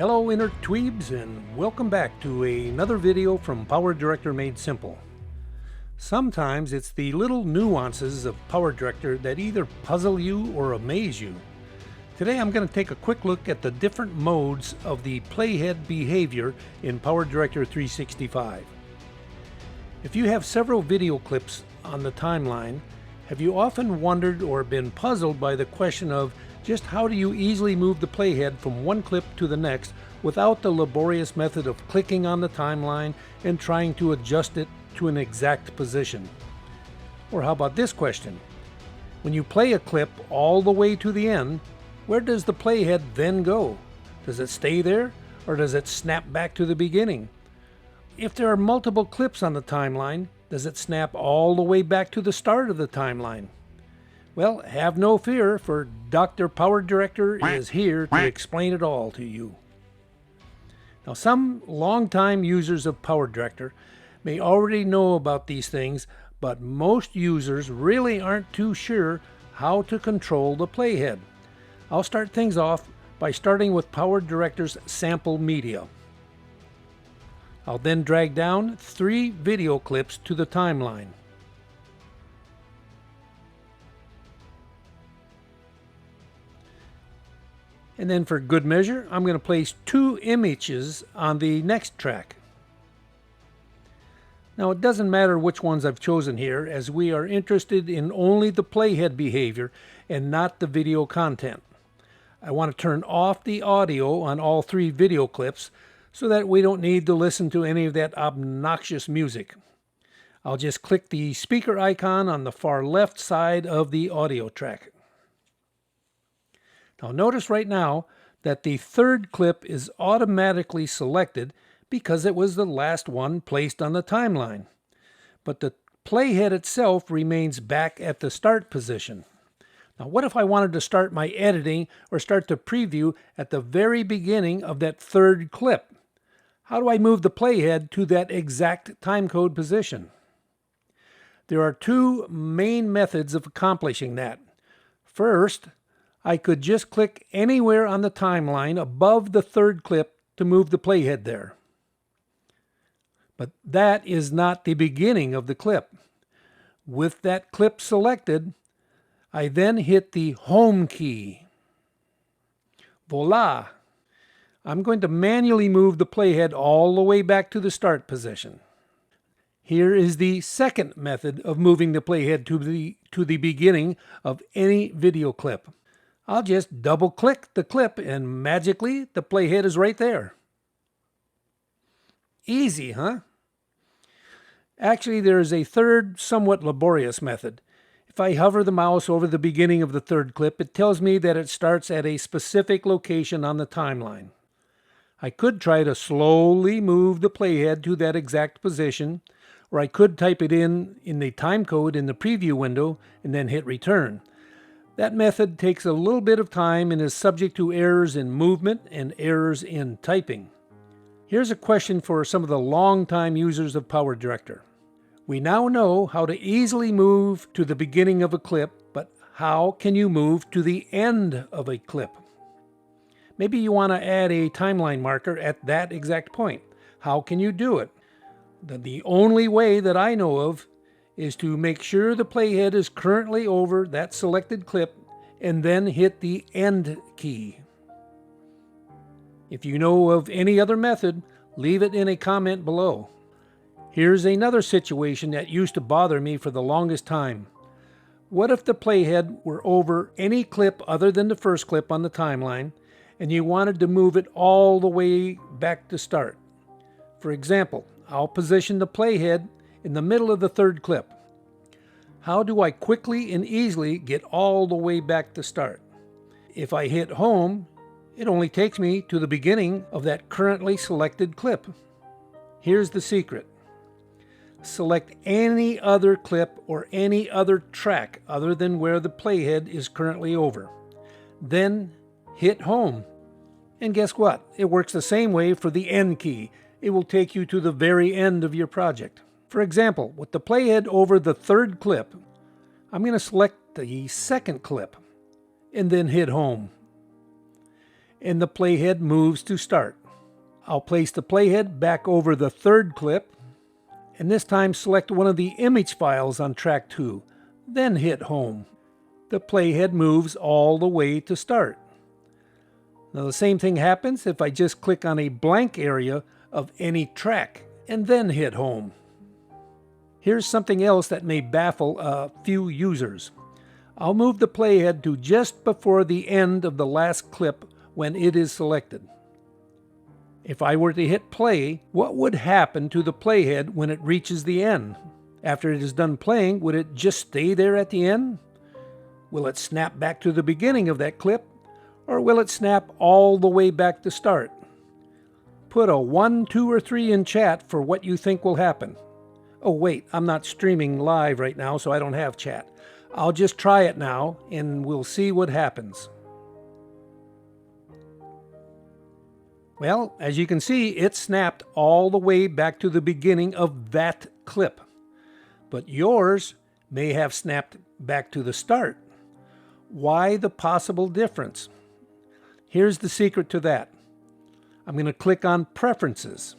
Hello inner tweebs, and welcome back to another video from PowerDirector Made Simple. Sometimes it's the little nuances of PowerDirector that either puzzle you or amaze you. Today I'm going to take a quick look at the different modes of the Playhead behavior in PowerDirector 365. If you have several video clips on the timeline, have you often wondered or been puzzled by the question of just how do you easily move the playhead from one clip to the next without the laborious method of clicking on the timeline and trying to adjust it to an exact position? Or how about this question? When you play a clip all the way to the end, where does the playhead then go? Does it stay there, or does it snap back to the beginning? If there are multiple clips on the timeline, does it snap all the way back to the start of the timeline? Well, have no fear, for Dr. PowerDirector is here to explain it all to you. Now, some longtime users of PowerDirector may already know about these things, but most users really aren't too sure how to control the playhead. I'll start things off by starting with PowerDirector's sample media. I'll then drag down 3 video clips to the timeline. And then for good measure, I'm going to place 2 images on the next track. Now it doesn't matter which ones I've chosen here, as we are interested in only the playhead behavior and not the video content. I want to turn off the audio on all 3 video clips so that we don't need to listen to any of that obnoxious music. I'll just click the speaker icon on the far left side of the audio track. Now notice right now that the 3rd clip is automatically selected because it was the last one placed on the timeline. But the playhead itself remains back at the start position. Now what if I wanted to start my editing or start the preview at the very beginning of that 3rd clip? How do I move the playhead to that exact timecode position? There are 2 main methods of accomplishing that. First, I could just click anywhere on the timeline above the 3rd clip to move the playhead there. But that is not the beginning of the clip. With that clip selected, I then hit the Home key. Voila! I'm going to manually move the playhead all the way back to the start position. Here is the second method of moving the playhead to the beginning of any video clip. I'll just double-click the clip and magically the playhead is right there. Easy, huh? Actually, there is a third, somewhat laborious method. If I hover the mouse over the beginning of the 3rd clip, it tells me that it starts at a specific location on the timeline. I could try to slowly move the playhead to that exact position, or I could type it in the timecode in the preview window and then hit return. That method takes a little bit of time and is subject to errors in movement and errors in typing. Here's a question for some of the longtime users of PowerDirector. We now know how to easily move to the beginning of a clip, but how can you move to the end of a clip? Maybe you want to add a timeline marker at that exact point. How can you do it? The only way that I know of is to make sure the playhead is currently over that selected clip and then hit the End key. If you know of any other method, leave it in a comment below. Here's another situation that used to bother me for the longest time. What if the playhead were over any clip other than the 1st clip on the timeline and you wanted to move it all the way back to start? For example, I'll position the playhead in the middle of the 3rd clip. How do I quickly and easily get all the way back to start? If I hit Home, it only takes me to the beginning of that currently selected clip. Here's the secret. Select any other clip or any other track other than where the playhead is currently over. Then hit Home. And guess what? It works the same way for the End key. It will take you to the very end of your project. For example, with the playhead over the 3rd clip, I'm going to select the 2nd clip and then hit Home. and the playhead moves to start. I'll place the playhead back over the third clip, and this time select one of the image files on track 2, then hit home. The playhead moves all the way to start. Now the same thing happens if I just click on a blank area of any track and then hit home. Here's something else that may baffle a few users. I'll move the playhead to just before the end of the last clip when it is selected. If I were to hit play, what would happen to the playhead when it reaches the end? After it is done playing, would it just stay there at the end? Will it snap back to the beginning of that clip? Or will it snap all the way back to start? Put a 1, 2, or 3 in chat for what you think will happen. Oh wait, I'm not streaming live right now, so I don't have chat. I'll just try it now, and we'll see what happens. Well, as you can see, it snapped all the way back to the beginning of that clip. But yours may have snapped back to the start. Why the possible difference? Here's the secret to that. I'm going to click on Preferences,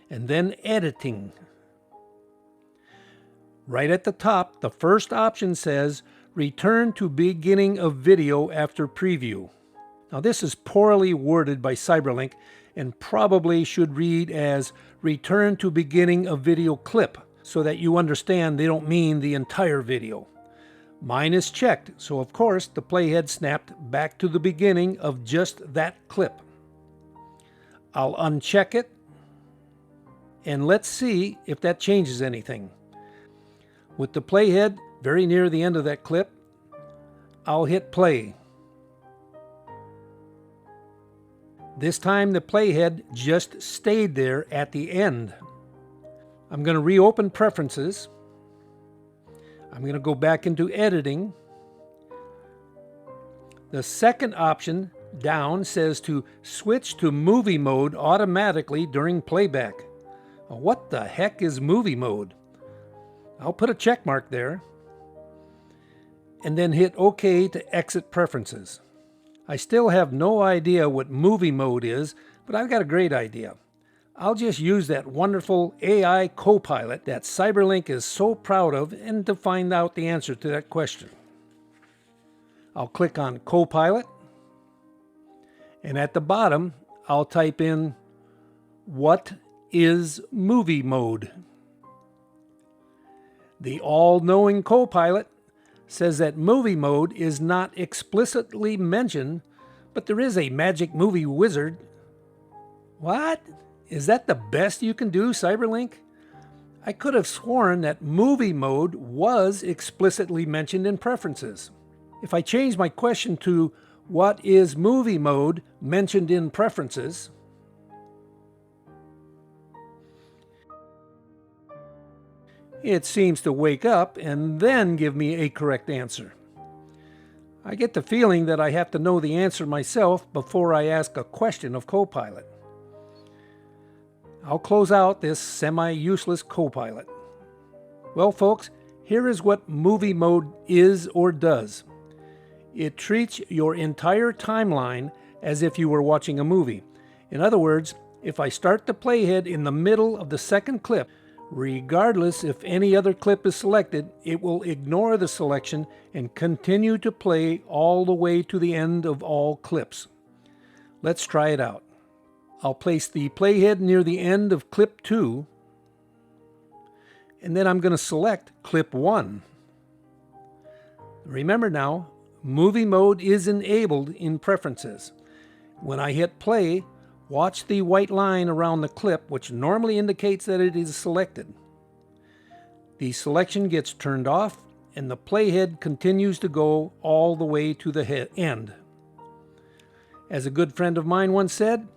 and then Editing. Right at the top, the first option says, Return to beginning of video after preview. Now this is poorly worded by Cyberlink and probably should read as Return to beginning of video clip, so that you understand they don't mean the entire video. Mine is checked, so of course the playhead snapped back to the beginning of just that clip. I'll uncheck it, and let's see if that changes anything. With the playhead very near the end of that clip, I'll hit play. This time the playhead just stayed there at the end. I'm going to reopen Preferences. I'm going to go back into Editing. The second option down says to switch to movie mode automatically during playback. What the heck is movie mode? I'll put a check mark there and then hit OK to exit Preferences. I still have no idea what movie mode is, but I've got a great idea. I'll just use that wonderful AI co-pilot that Cyberlink is so proud of and to find out the answer to that question. I'll click on Copilot, and at the bottom I'll type in what is movie mode. The all-knowing Copilot says that movie mode is not explicitly mentioned, but there is a magic movie wizard. What? Is that the best you can do, Cyberlink? I could have sworn that movie mode was explicitly mentioned in Preferences. If I change my question to what is movie mode mentioned in Preferences, it seems to wake up and then give me a correct answer. I get the feeling that I have to know the answer myself before I ask a question of Copilot. I'll close out this semi-useless Copilot. Well, folks, here is what movie mode is or does. It treats your entire timeline as if you were watching a movie. In other words, if I start the playhead in the middle of the second clip, regardless if any other clip is selected, it will ignore the selection and continue to play all the way to the end of all clips. Let's try it out. I'll place the playhead near the end of clip 2, and then I'm going to select clip 1. Remember now, movie mode is enabled in Preferences. When I hit play, watch the white line around the clip, which normally indicates that it is selected. The selection gets turned off, and the playhead continues to go all the way to the end. As a good friend of mine once said,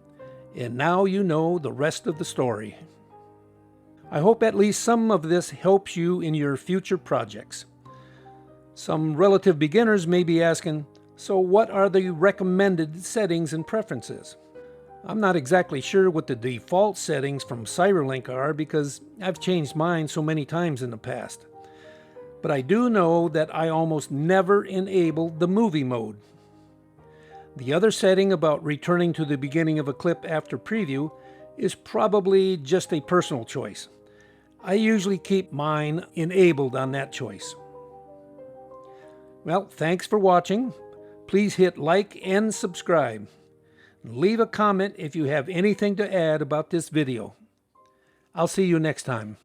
and now you know the rest of the story. I hope at least some of this helps you in your future projects. Some relative beginners may be asking, so what are the recommended settings and preferences? I'm not exactly sure what the default settings from Cyberlink are because I've changed mine so many times in the past. But I do know that I almost never enable the movie mode. The other setting about returning to the beginning of a clip after preview is probably just a personal choice. I usually keep mine enabled on that choice. Well, thanks for watching. Please hit like and subscribe. Leave a comment if you have anything to add about this video. I'll see you next time.